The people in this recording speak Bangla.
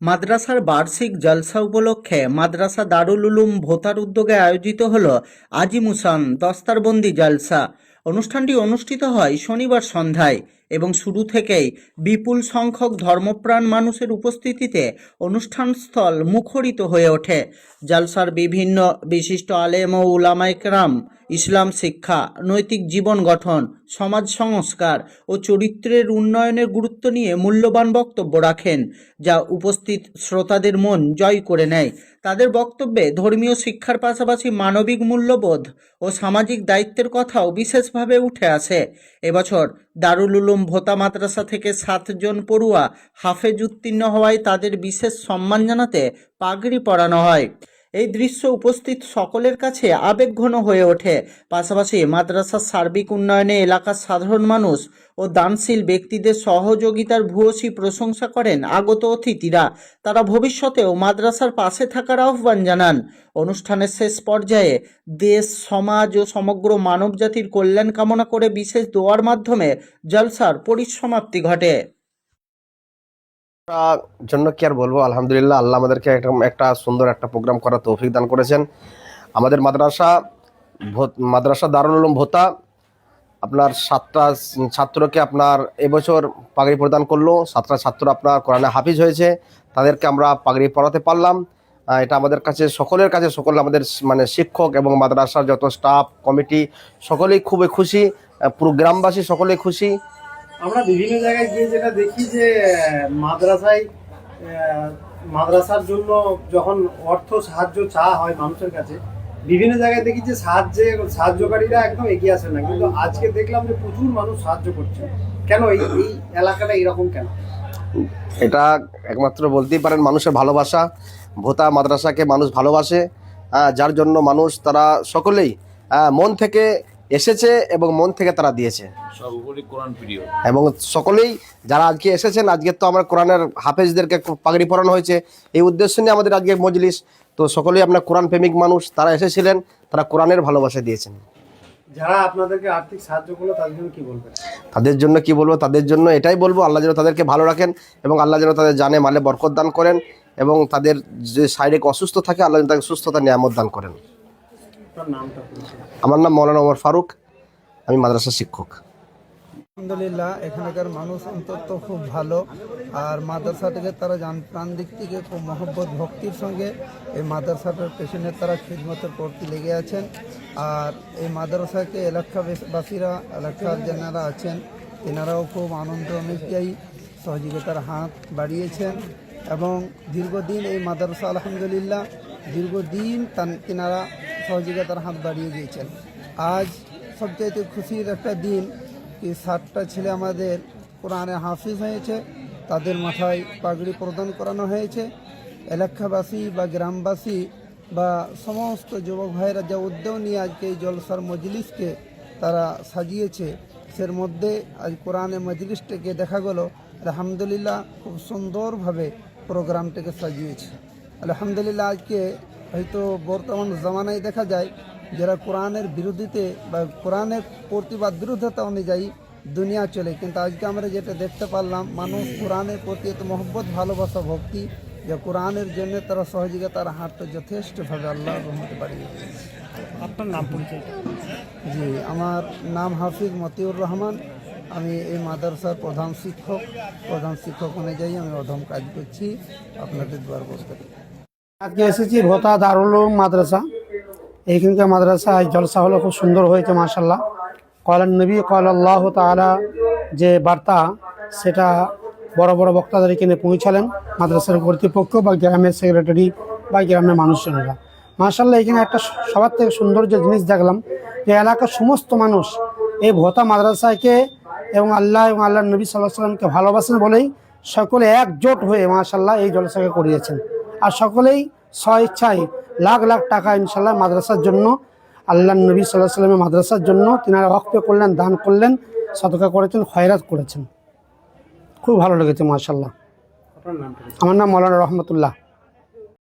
মাদ্রাসার বার্ষিক জলসা উপলক্ষে মাদ্রাসা দারুল উলুম ভোতার উদ্যোগে আয়োজিত হল আজিমুসান দস্তারবন্দি জলসা। অনুষ্ঠানটি অনুষ্ঠিত হয় শনিবার সন্ধ্যায় এবং শুরু থেকেই বিপুল সংখ্যক ধর্মপ্রাণ মানুষের উপস্থিতিতে অনুষ্ঠানস্থল মুখরিত হয়ে ওঠে। জলসার বিভিন্ন বিশিষ্ট আলেম ও উলামায়ে কেরাম ইসলাম শিক্ষা, নৈতিক জীবন গঠন, সমাজ সংস্কার ও চরিত্রের উন্নয়নের গুরুত্ব নিয়ে মূল্যবান বক্তব্য রাখেন, যা উপস্থিত শ্রোতাদের মন জয় করে নেয়। তাদের বক্তব্যে ধর্মীয় শিক্ষার পাশাপাশি মানবিক মূল্যবোধ ও সামাজিক দায়িত্বের কথাও বিশেষভাবে উঠে আসে। এবছর দারুল উলুম ভোতা মাদ্রাসা থেকে 7 জন পড়ুয়া হাফেজ উত্তীর্ণ হওয়ায় তাদের বিশেষ সম্মান জানাতে পাগড়ি পরানো হয়। এই দৃশ্য উপস্থিত সকলের কাছে আবেগঘন হয়ে ওঠে। পাশাপাশি মাদ্রাসার সার্বিক উন্নয়নে এলাকার সাধারণ মানুষ ও দানশীল ব্যক্তিদের সহযোগিতার ভূয়সী প্রশংসা করেন আগত অতিথিরা। তারা ভবিষ্যতেও মাদ্রাসার পাশে থাকার আহ্বান জানান। অনুষ্ঠানের শেষ পর্যায়ে দেশ, সমাজ ও সমগ্র মানবজাতির কল্যাণ কামনা করে বিশেষ দোয়ার মাধ্যমে জলসার পরিসমাপ্তি ঘটে। জন্য কি আর বলবো, আলহামদুলিল্লাহ, আল্লাহ আমাদেরকে একটা সুন্দর একটা প্রোগ্রাম করার তৌফিক দান করেছেন। আমাদের মাদ্রাসা দারুল উলুম ভোতা আপনার 7টা ছাত্রকে আপনার এবছর পাগড়ি প্রদান করলো। 7টা ছাত্র আপনার কোরআনে হাফিজ হয়েছে, তাদেরকে আমরা পাগড়ি পরাতে পারলাম। এটা আমাদের কাছে সকলের কাছে আমাদের মানে শিক্ষক এবং মাদ্রাসার যত স্টাফ কমিটি সকলেই খুবই খুশি, পুরো গ্রামবাসী সকলেই খুশি। আমরা বিভিন্ন জায়গায় গিয়ে যেটা দেখি যে মাদ্রাসার জন্য যখন অর্থ সাহায্য চাওয়া হয় মানুষের কাছে, বিভিন্ন জায়গায় দেখি যে সাহায্যকারীরা একদম এগিয়ে আসে না, কিন্তু আজকে দেখলাম যে প্রচুর মানুষ সাহায্য করছে। কেন এই এলাকাটা এরকম কেন? এটা একমাত্র বলতেই পারেন মানুষের ভালোবাসা। ভোতা মাদ্রাসাকে মানুষ ভালোবাসে, যার জন্য মানুষ তারা সকলেই মন থেকে এসেছে এবং মন থেকে তারা দিয়েছে। এবং সকলেই যারা আজকে এসেছেন, আজকে তো আমার কোরআনের হাফেজদেরকে পাগড়ি পরানো হয়েছে, এই উদ্দেশ্য নিয়ে আমাদের আজকে মজলিস। তো সকলেই আপনার কোরআন প্রেমিক মানুষ, তারা এসেছিলেন, তারা কোরআনের ভালোবাসা দিয়েছেন। যারা আপনাদেরকে আর্থিক সাহায্য করলো তাদের জন্য কি বলবেন? তাদের জন্য কি বলবো, তাদের জন্য এটাই বলবো, আল্লাহ যেন তাদেরকে ভালো রাখেন এবং আল্লাহ যেন তাদের জানে মালে বরকত দান করেন এবং তাদের যে শারীরিক অসুস্থ থাকে আল্লাহ যেন তাকে সুস্থতা নিয়ামত দান করেন। আমার নাম মৌলানা ওমর ফারুক, আমি মাদ্রাসা শিক্ষক। আলহামদুলিল্লাহ, এখানকার মানুষ অন্তত খুব ভালো, আর মাদ্রাসাটাকে তারা প্রাণ দিক থেকে খুব মহব্বত ভক্তির সঙ্গে এই মাদ্রাসাটার পেছনে তারা খিদমতের প্রতি লেগে আছেন। আর এই মাদ্রাসাকে এলাকাবাসীরা, এলাকার যারা আছেন তেনারাও খুব আনন্দ অনুযায়ী সহযোগিতার হাত বাড়িয়েছেন এবং দীর্ঘদিন এই মাদ্রাসা আলহামদুলিল্লাহ দীর্ঘদিন তেনারা সহযোগিতার হাত বাড়িয়ে দিয়েছেন। আজ সবচাইতে খুশির একটা দিন কি 7টা ছেলে আমাদের কোরআনে হাফিজ হয়েছে, তাদের মাথায় পাগড়ি প্রদান করানো হয়েছে। এলাকাবাসী বা গ্রামবাসী বা সমস্ত যুবক ভাইয়েরা যা উদ্যোগ নিয়ে আজকে এই জলসার মজলিসকে তারা সাজিয়েছে, সের মধ্যে আজ কোরআনে মজলিসটাকে দেখা গেল আলহামদুলিল্লাহ খুব সুন্দরভাবে প্রোগ্রামটাকে সাজিয়েছে। আলহামদুলিল্লাহ, আজকে হয়তো বর্তমান জামানায় দেখা যায় যারা কোরআনের বিরোধিতে বা কোরআনের প্রতিবাদ বিরোধিতা অনুযায়ী দুনিয়া চলে, কিন্তু আজকে আমরা যেটা দেখতে পারলাম মানুষ কোরআনের প্রতি এত মহব্বত, ভালোবাসা, ভক্তি, যে কোরআনের জন্য তারা সহযোগিতার হাতটা যথেষ্টভাবে আল্লাহ রহমতে বাড়িয়ে দিয়েছে। আপনার নাম পরিচয়? জি, আমার নাম হাফিজ মতিউর রহমান, আমি এই মাদ্রাসার প্রধান শিক্ষক অনুযায়ী আমি অধম কাজ করছি। আপনাদের দোয়ার বলতে আজকে এসেছি ভোতা দারুল উলুম মাদ্রাসা। এইখানকার মাদ্রাসায় জলসা হলো, খুব সুন্দর হয়েছে মাশাআল্লাহ। কলান নবী আল্লাহ তাআলা যে বার্তা, সেটা বড় বড় বক্তাদের এখানে পৌঁছালেন, মাদ্রাসার কর্তৃপক্ষ বা গ্রামের সেক্রেটারি বা গ্রামের মানুষজনেরা। মাশাআল্লাহ, এখানে একটা সবার থেকে সুন্দর যে জিনিস দেখলাম যে এলাকার সমস্ত মানুষ এই ভোতা মাদ্রাসাকে এবং আল্লাহ এবং আল্লাহর নবী সাল্লাল্লাহু আলাইহি ওয়াসাল্লামকে ভালোবাসেন বলেই সকলে একজোট হয়ে মাশাআল্লাহ এই জলসাকে করিয়েছেন। আর সকলেই স্বেচ্ছায় লাখ লাখ টাকা ইনশাআল্লাহ মাদ্রাসার জন্য, আল্লাহর নবী সাল্লাল্লাহু আলাইহি ওয়াসাল্লামের মাদ্রাসার জন্য তিনারা ওয়াকফ করলেন, দান করলেন, সদকা করেছেন, খয়রাত করেছেন। খুব ভালো লেগেছে মাশাআল্লাহ। আপনার নাম? আমার নাম মৌলানা রহমতুল্লাহ।